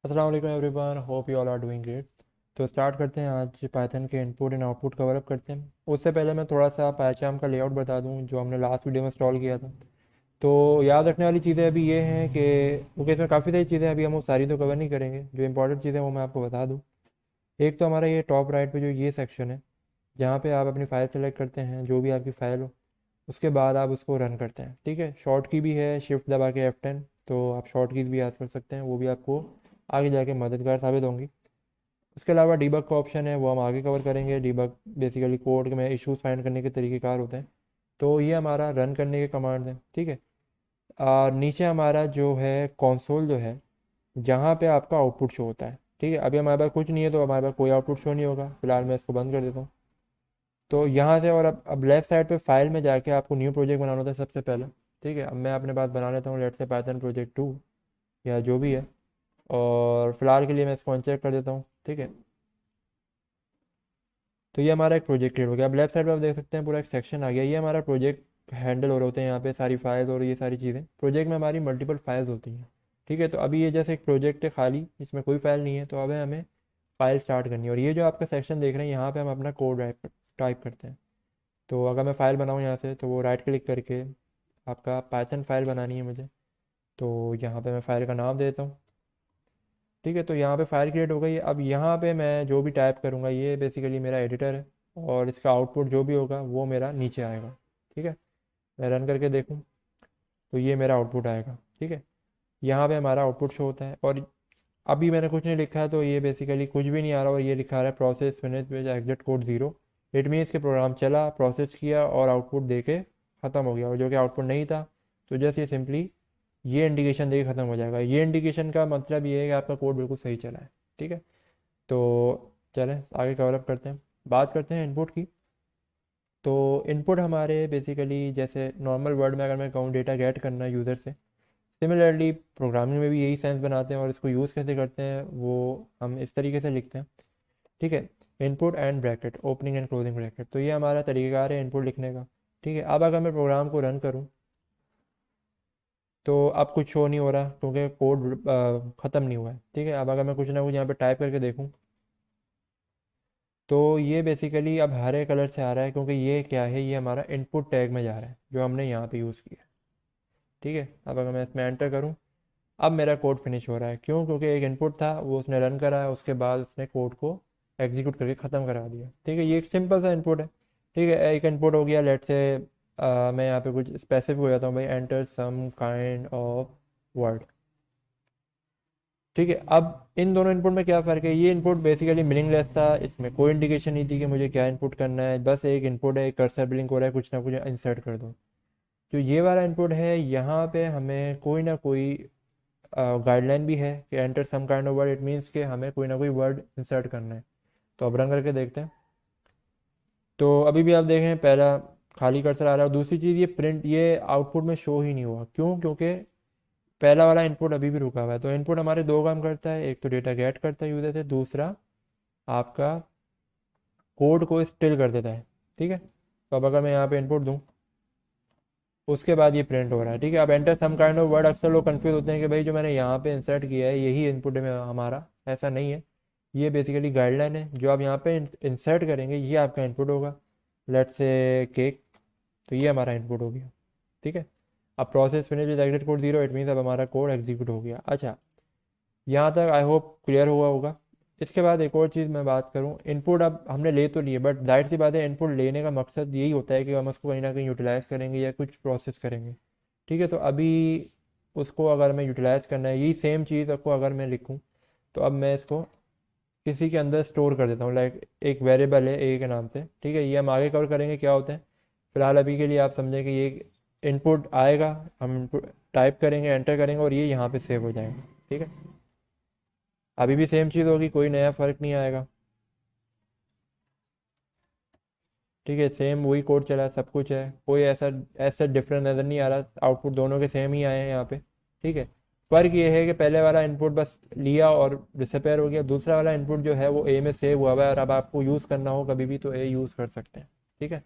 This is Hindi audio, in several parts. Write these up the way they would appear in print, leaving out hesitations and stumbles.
अस्सलाम वालेकुम everyone, hope you all are doing great. तो स्टार्ट करते हैं। आज पाइथन के input and output cover up करते हैं। उससे पहले मैं थोड़ा सा पाइचाम का लेआउट बता दूं जो हमने लास्ट वीडियो में इंस्टॉल किया था। तो याद रखने वाली चीज़ें अभी ये हैं कि क्योंकि इसमें काफ़ी सारी चीज़ें अभी हम वो सारी तो कवर नहीं करेंगे, जो इंपॉर्टेंट चीज़ें वो मैं आपको बता दूँ। एक तो हमारा ये टॉप राइट पे जो ये सेक्शन है, जहाँ पे आप अपनी फ़ाइल सेलेक्ट करते हैं, जो भी आपकी फ़ाइल हो, उसके बाद आप उसको रन करते हैं। ठीक है, शॉर्ट की भी है, शिफ्ट दबा के F10, तो आप शॉर्ट कीज़ भी याद कर सकते हैं, वो भी आपको आगे जाके मददगार साबित होंगी। उसके अलावा डीबग का ऑप्शन है, वो हम आगे कवर करेंगे। डीबग बेसिकली कोड में इश्यूज फाइंड करने के तरीक़ेकार होते हैं। तो ये हमारा रन करने के कमांड हैं। ठीक है। नीचे हमारा जो है कंसोल जो है, जहाँ पे आपका आउटपुट शो होता है। ठीक है, अभी हमारे पास कुछ नहीं है तो हमारे पास कोई आउटपुट शो नहीं होगा। फिलहाल मैं इसको बंद कर देता हूँ। तो यहाँ से और अब लेफ्ट साइड पे फाइल में जाके आपको न्यू प्रोजेक्ट बनाना होता है सबसे पहले। ठीक है, अब मैं अपने पास बना लेता हूँ, लेट से पाइथन प्रोजेक्ट 2 या जो भी है। और फिलहाल के लिए मैं इसको अनचेक कर देता हूँ। ठीक है, तो ये हमारा एक प्रोजेक्ट क्रिएट हो गया। अब लेफ्ट साइड पे आप देख सकते हैं पूरा एक सेक्शन आ गया। ये हमारा प्रोजेक्ट हैंडल हो रहे होते हैं, यहाँ पे सारी फाइल्स और ये सारी चीज़ें। प्रोजेक्ट में हमारी मल्टीपल फाइल्स होती हैं। ठीक है, तो अभी ये जैसे एक प्रोजेक्ट है खाली, इसमें कोई फाइल नहीं है, तो अब हमें फाइल स्टार्ट करनी है। और ये जो आपका सेक्शन देख रहे हैं, यहाँ पे हम अपना कोड टाइप करते हैं। तो अगर मैं फ़ाइल बनाऊँ यहाँ से, तो वो राइट क्लिक करके आपका पाइथन फाइल बनानी है मुझे। तो यहाँ पे मैं फ़ाइल का नाम दे देता हूँ। ठीक है, तो यहाँ पे फाइल क्रिएट हो गई। अब यहाँ पे मैं जो भी टाइप करूँगा, ये बेसिकली मेरा एडिटर है, और इसका आउटपुट जो भी होगा वो मेरा नीचे आएगा। ठीक है, मैं रन करके देखूँ तो ये मेरा आउटपुट आएगा। ठीक है, यहाँ पे हमारा आउटपुट शो होता है। और अभी मैंने कुछ नहीं लिखा है, तो ये बेसिकली कुछ भी नहीं आ रहा, और ये लिखा रहा है process finish with exit code 0। It means के प्रोग्राम चला, प्रोसेस किया और आउटपुट दे के ख़त्म हो गया। और जो कि आउटपुट नहीं था, तो जस्ट ये सिंपली ये इंडिकेशन दे के ख़त्म हो जाएगा। ये इंडिकेशन का मतलब ये है कि आपका कोड बिल्कुल सही चला है। ठीक है, तो चलें आगे कवर अप करते हैं। बात करते हैं इनपुट की। तो इनपुट हमारे बेसिकली जैसे नॉर्मल वर्ड में अगर मैं कहूँ डेटा गेट करना है यूज़र से, सिमिलरली प्रोग्रामिंग में भी यही सेंस बनाते हैं। और इसको यूज़ कैसे करते हैं वो हम इस तरीके से लिखते हैं। ठीक है, input and bracket, opening and closing bracket, तो ये हमारा तरीक़ाकार है इनपुट लिखने का। ठीक है, अब अगर मैं प्रोग्राम को रन करूँ, तो अब कुछ शो नहीं हो रहा क्योंकि कोड ख़त्म नहीं हुआ है। ठीक है, अब अगर मैं कुछ ना कुछ यहाँ पे टाइप करके देखूँ, तो ये बेसिकली अब हरे कलर से आ रहा है, क्योंकि ये क्या है, ये हमारा इनपुट टैग में जा रहा है जो हमने यहाँ पे यूज़ किया है। ठीक है, अब अगर मैं इसमें एंटर करूँ, अब मेरा कोड फिनिश हो रहा है। क्यों? क्योंकि एक इनपुट था, वो उसने रन करा है, उसके बाद उसने कोड को एग्जीक्यूट करके ख़त्म करा दिया। ठीक है, ये एक सिंपल सा इनपुट है। ठीक है, एक इनपुट हो गया। लेट से मैं यहाँ पे कुछ स्पेसिफिक हो जाता हूँ, भाई enter some kind of word. ठीक है, अब इन दोनों इनपुट में क्या फ़र्क है? ये इनपुट बेसिकली मीनिंगलेस था, इसमें कोई इंडिकेशन नहीं थी कि मुझे क्या इनपुट करना है। बस एक इनपुट है, एक कर्सर ब्लिंक हो रहा है, कुछ ना कुछ इंसर्ट कर दो। जो ये वाला इनपुट है, यहाँ पे हमें कोई ना कोई गाइडलाइन भी है कि enter some kind of word. It means कि हमें कोई ना कोई वर्ड इंसर्ट करना है। तो अब रन करके देखते हैं। तो अभी भी आप देखें, पहला खाली कर्सर आ रहा है। और दूसरी चीज़, ये प्रिंट, ये आउटपुट में शो ही नहीं हुआ। क्यों? क्योंकि पहला वाला इनपुट अभी भी रुका हुआ है। तो इनपुट हमारे दो काम करता है, एक तो डेटा गेट करता है यूज़र से, दूसरा आपका कोड को स्टिल कर देता है। ठीक है, तो अब अगर मैं यहाँ पे इनपुट दूँ, उसके बाद ये प्रिंट हो रहा है। ठीक है, अब enter some kind of word, अक्सर लोग कंफ्यूज होते हैं कि भाई जो मैंने यहाँ पे इंसर्ट किया है यही इनपुट है हमारा। ऐसा नहीं है, ये बेसिकली गाइडलाइन है। जो आप यहाँ पे इंसर्ट करेंगे ये आपका इनपुट होगा। लेट्स से केक, तो ये हमारा इनपुट हो गया। ठीक है, अब process finish with exit code 0, it means अब हमारा कोड एग्जीक्यूट हो गया। अच्छा, यहाँ तक आई होप क्लियर हुआ होगा। इसके बाद एक और चीज़ मैं बात करूँ, इनपुट अब हमने ले तो लिए, बट जाहिर सी बात है इनपुट लेने का मकसद यही होता है कि हम उसको कहीं ना कहीं यूटिलाइज़ करेंगे या कुछ प्रोसेस करेंगे। ठीक है, तो अभी उसको अगर मैं यूटिलाइज़ करना है, यही सेम चीज़ आपको अगर मैं लिखूँ, तो अब मैं इसको किसी के अंदर स्टोर कर देता हूँ। लाइक एक वेरिएबल है ए के नाम से। ठीक है, ये हम आगे कवर करेंगे क्या होते हैं। फिलहाल अभी के लिए आप समझें कि ये इनपुट आएगा, हम इनपुट टाइप करेंगे, एंटर करेंगे, और ये यहाँ पे सेव हो जाएगा। ठीक है, अभी भी सेम चीज़ होगी, कोई नया फ़र्क नहीं आएगा। ठीक है, सेम वही कोड चला, सब कुछ है, कोई ऐसा ऐसा डिफरेंस नज़र नहीं आ रहा। आउटपुट दोनों के सेम ही आए हैं यहाँ पे। ठीक है, फ़र्क ये है कि पहले वाला इनपुट बस लिया और डिसअपेयर हो गया। दूसरा वाला इनपुट जो है वो ए में सेव हुआ हुआ है, और अब आपको यूज़ करना हो कभी भी तो ए यूज़ कर सकते हैं। ठीक है,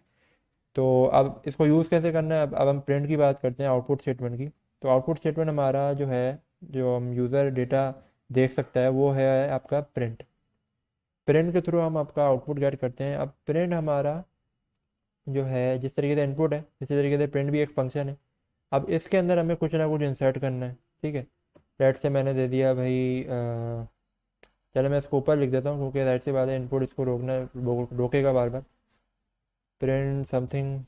तो अब इसको यूज़ कैसे करना है, अब हम प्रिंट की बात करते हैं, आउटपुट स्टेटमेंट की। तो आउटपुट स्टेटमेंट हमारा जो है, जो हम यूज़र डेटा देख सकता है वो है आपका प्रिंट। प्रिंट के थ्रू हम आपका आउटपुट गेट करते हैं। अब प्रिंट हमारा जो है जिस तरीके से इनपुट है इसी तरीके से प्रिंट भी एक फंक्शन है। अब इसके अंदर हमें कुछ ना कुछ इंसर्ट करना है, ठीक है। लेट से मैंने दे दिया भाई चलो मैं इसको ऊपर लिख देता हूँ क्योंकि राइट से बात है, इनपुट इसको रोकेगा बार बार। Print something.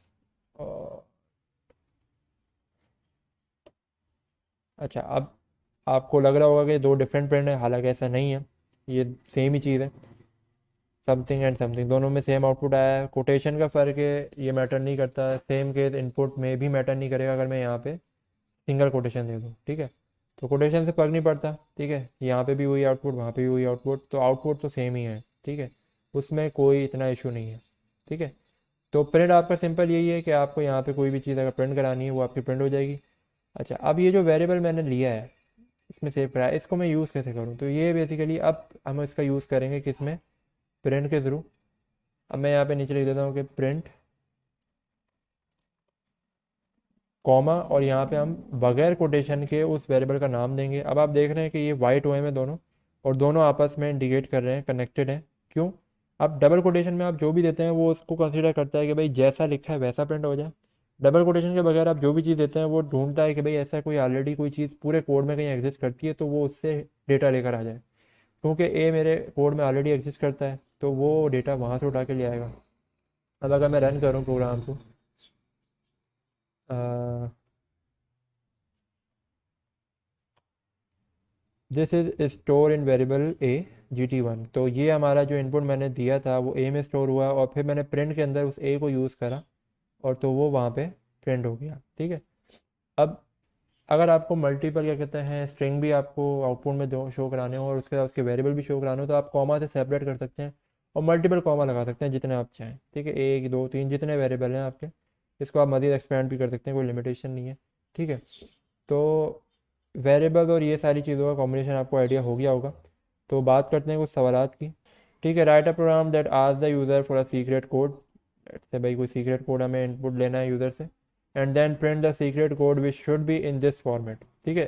अच्छा, अब आपको लग रहा होगा कि दो डिफरेंट प्रिंट है, हालांकि ऐसा नहीं है, ये सेम ही चीज़ है। समथिंग एंड समथिंग दोनों में सेम आउटपुट आया है। कोटेशन का फ़र्क है, ये मैटर नहीं करता। सेम के इनपुट में भी मैटर नहीं करेगा अगर मैं यहाँ पे सिंगल कोटेशन दे दूँ, ठीक है। तो कोटेशन से फर्क नहीं पड़ता, ठीक है। यहाँ पे भी वही आउटपुट, वहाँ पे भी वही आउटपुट, तो आउटपुट तो सेम ही है, ठीक है। उसमें कोई इतना इशू नहीं है, ठीक है। तो प्रिंट आपका सिंपल यही है कि आपको यहाँ पे कोई भी चीज़ अगर प्रिंट करानी है वो आपकी प्रिंट हो जाएगी। अच्छा, अब ये जो वेरिएबल मैंने लिया है इसमें सेव करा है, इसको मैं यूज़ कैसे करूँ? तो ये बेसिकली अब हम इसका यूज़ करेंगे किस में, प्रिंट के थ्रू। अब मैं यहाँ पे नीचे लिख देता हूँ कि प्रिंट कॉमा, और यहाँ पे हम बगैर कोटेशन के उस वेरिएबल का नाम देंगे। अब आप देख रहे हैं कि ये वाइट हुए हैं दोनों, और दोनों आपस में इंडिकेट कर रहे हैं कनेक्टेड हैं। क्यों? अब डबल कोटेशन में आप जो भी देते हैं वो उसको कंसीडर करता है कि भाई जैसा लिखा है वैसा प्रिंट हो जाए। डबल कोटेशन के बगैर आप जो भी चीज़ देते हैं वो ढूंढता है कि भाई ऐसा कोई ऑलरेडी कोई चीज़ पूरे कोड में कहीं एग्जिस्ट करती है तो वो उससे डेटा लेकर आ जाए। क्योंकि ए मेरे कोड में ऑलरेडी एग्जिस्ट करता है तो वो डेटा वहाँ से उठा के ले आएगा। अब अगर मैं रन करूँ प्रोग्राम को, this is store in variable A GT1, तो ये हमारा जो इनपुट मैंने दिया था वो ए में स्टोर हुआ और फिर मैंने प्रिंट के अंदर उस ए को यूज़ करा और तो वो वहाँ पे प्रिंट हो गया, ठीक है। अब अगर आपको मल्टीपल क्या कहते हैं स्ट्रिंग भी आपको आउटपुट में दो शो कराने हो और उसके साथ उसके वेरिएबल भी शो कराने हो तो आप कॉमा से सेपरेट कर सकते हैं और मल्टीपल कॉमा लगा सकते हैं जितने आप चाहें, ठीक है। एक दो तीन जितने वेरिएबल हैं आपके, इसको आप मज़ीद एक्सपेंड भी कर सकते हैं, कोई लिमिटेशन नहीं है, ठीक है। तो वेरिएबल और ये सारी चीज़ों का कॉम्बिनेशन आपको आइडिया हो गया होगा। तो बात करते हैं कुछ सवालात की, ठीक है। Write a program that ask the user for a secret code, से भाई कोई सीक्रेट कोड हमें इनपुट लेना है यूज़र से, and then print the secret code which should be in this format, ठीक है।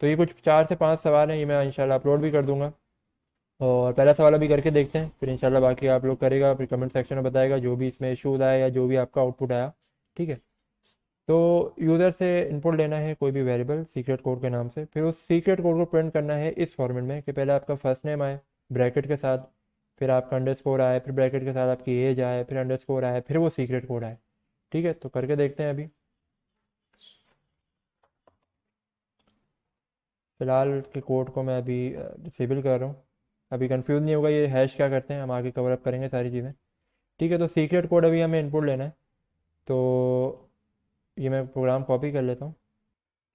तो ये कुछ 4 से 5 सवाल हैं, ये मैं इंशाल्लाह अपलोड भी कर दूंगा और पहला सवाल अभी करके देखते हैं, फिर इंशाल्लाह बाकी आप लोग करेगा, फिर कमेंट सेक्शन में बताएगा जो भी इसमें इशूज़ आया या जो भी आपका आउटपुट आया, ठीक है। तो यूज़र से इनपुट लेना है कोई भी वेरिएबल सीक्रेट कोड के नाम से, फिर उस सीक्रेट कोड को प्रिंट करना है इस फॉर्मेट में कि पहले आपका फर्स्ट नेम आए ब्रैकेट के साथ, फिर आपका अंडरस्कोर आए, फिर ब्रैकेट के साथ आपकी एज आए, फिर अंडरस्कोर आए, फिर वो सीक्रेट कोड आए, ठीक है। तो करके देखते हैं अभी। फ़िलहाल के कोड को मैं अभी डिसेबल कर रहा हूँ। अभी कंफ्यूज नहीं होगा ये हैश क्या करते हैं, हम आगे कवर अप करेंगे सारी चीज़ें, ठीक है। तो सीक्रेट कोड अभी हमें इनपुट लेना है, तो ये मैं प्रोग्राम कॉपी कर लेता हूँ,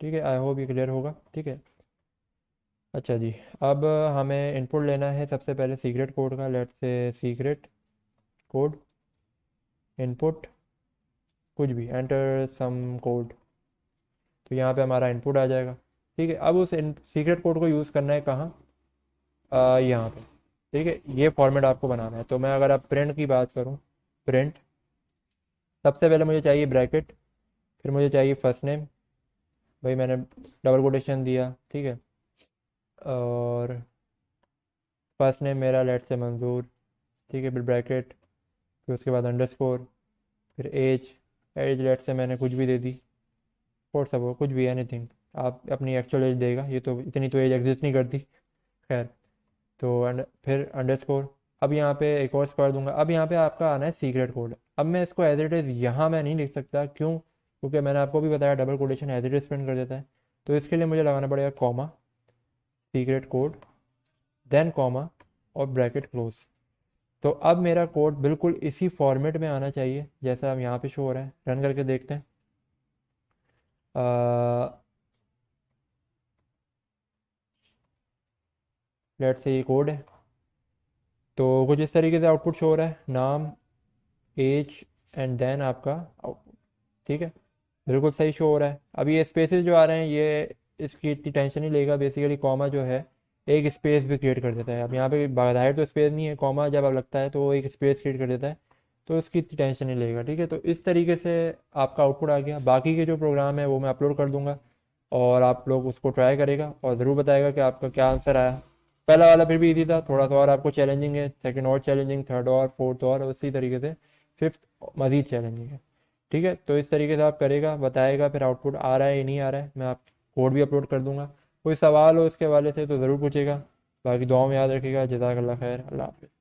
ठीक है। आई होप ये क्लियर होगा, ठीक है। अच्छा जी, अब हमें इनपुट लेना है सबसे पहले सीक्रेट कोड का। लेट से सीक्रेट कोड इनपुट कुछ भी एंटर सम कोड, तो यहाँ पे हमारा इनपुट आ जाएगा, ठीक है। अब उस सीक्रेट कोड को यूज़ करना है कहाँ, यहाँ पे, ठीक है। ये फॉर्मेट आपको बनाना है। तो मैं अगर आप प्रिंट की बात करूँ, प्रिंट सबसे पहले मुझे चाहिए ब्रैकेट, फिर मुझे चाहिए फर्स्ट नेम, भाई मैंने डबल कोटेशन दिया, ठीक है। और फर्स्ट नेम मेरा लेट से मंजूर, ठीक है, फिर ब्रैकेट, फिर उसके बाद अंडरस्कोर, फिर एज, एज लेट से मैंने कुछ भी दे दी, और सब हो कुछ भी एनीथिंग, आप अपनी एक्चुअल एज देगा, ये तो इतनी तो एज एग्जिस्ट नहीं करती, खैर। तो फिर अंडरस्कोर। अब यहाँ पे एक और स्क्वायर दूंगा। अब यहाँ पे आपका आना है सीक्रेट कोड। अब मैं इसको एज इट इज़ यहाँ मैं नहीं लिख सकता, क्यों? क्योंकि मैंने आपको भी बताया double quotation as it is print कर देता है। तो इसके लिए मुझे लगाना पड़ेगा comma, secret code, then comma और ब्रैकेट क्लोज। तो अब मेरा कोड बिल्कुल इसी फॉर्मेट में आना चाहिए जैसा हम यहाँ पे शो हो रहा है। रन करके देखते हैं। लेट से ये कोड है, तो कुछ इस तरीके से आउटपुट शो हो रहा है, नाम, एज एंड देन आपका आउटपुट, ठीक है। बिल्कुल सही शो हो रहा है। अब ये स्पेसेस जो आ रहे हैं ये इसकी इतनी टेंशन नहीं लेगा, बेसिकली कॉमा जो है एक स्पेस भी क्रिएट कर देता है। अब यहाँ पे बाहर तो स्पेस नहीं है, कॉमा जब अब लगता है तो वो एक स्पेस क्रिएट कर देता है, तो इसकी इतनी टेंशन नहीं लेगा, ठीक है। तो इस तरीके से आपका आउटपुट आ गया। बाकी के जो प्रोग्राम है वो मैं अपलोड कर दूंगा और आप लोग उसको ट्राई करेगा और ज़रूर बताएगा कि आपका क्या आंसर आया। पहला वाला फिर भी इजी था, थोड़ा सा और आपको चैलेंजिंग है, सेकंड और चैलेंजिंग, थर्ड और फोर्थ और उसी तरीके से फिफ्थ मज़ीद चैलेंजिंग है। ठीक है, तो इस तरीके से आप करेगा, बताएगा फिर आउटपुट आ रहा है या नहीं आ रहा है। मैं आप कोड भी अपलोड कर दूंगा, कोई सवाल हो इसके वाले से तो ज़रूर पूछेगा। बाकी दुआ में याद रखिएगा। जज़ाकल्लाह खैर, अल्लाह हाफ़िज़।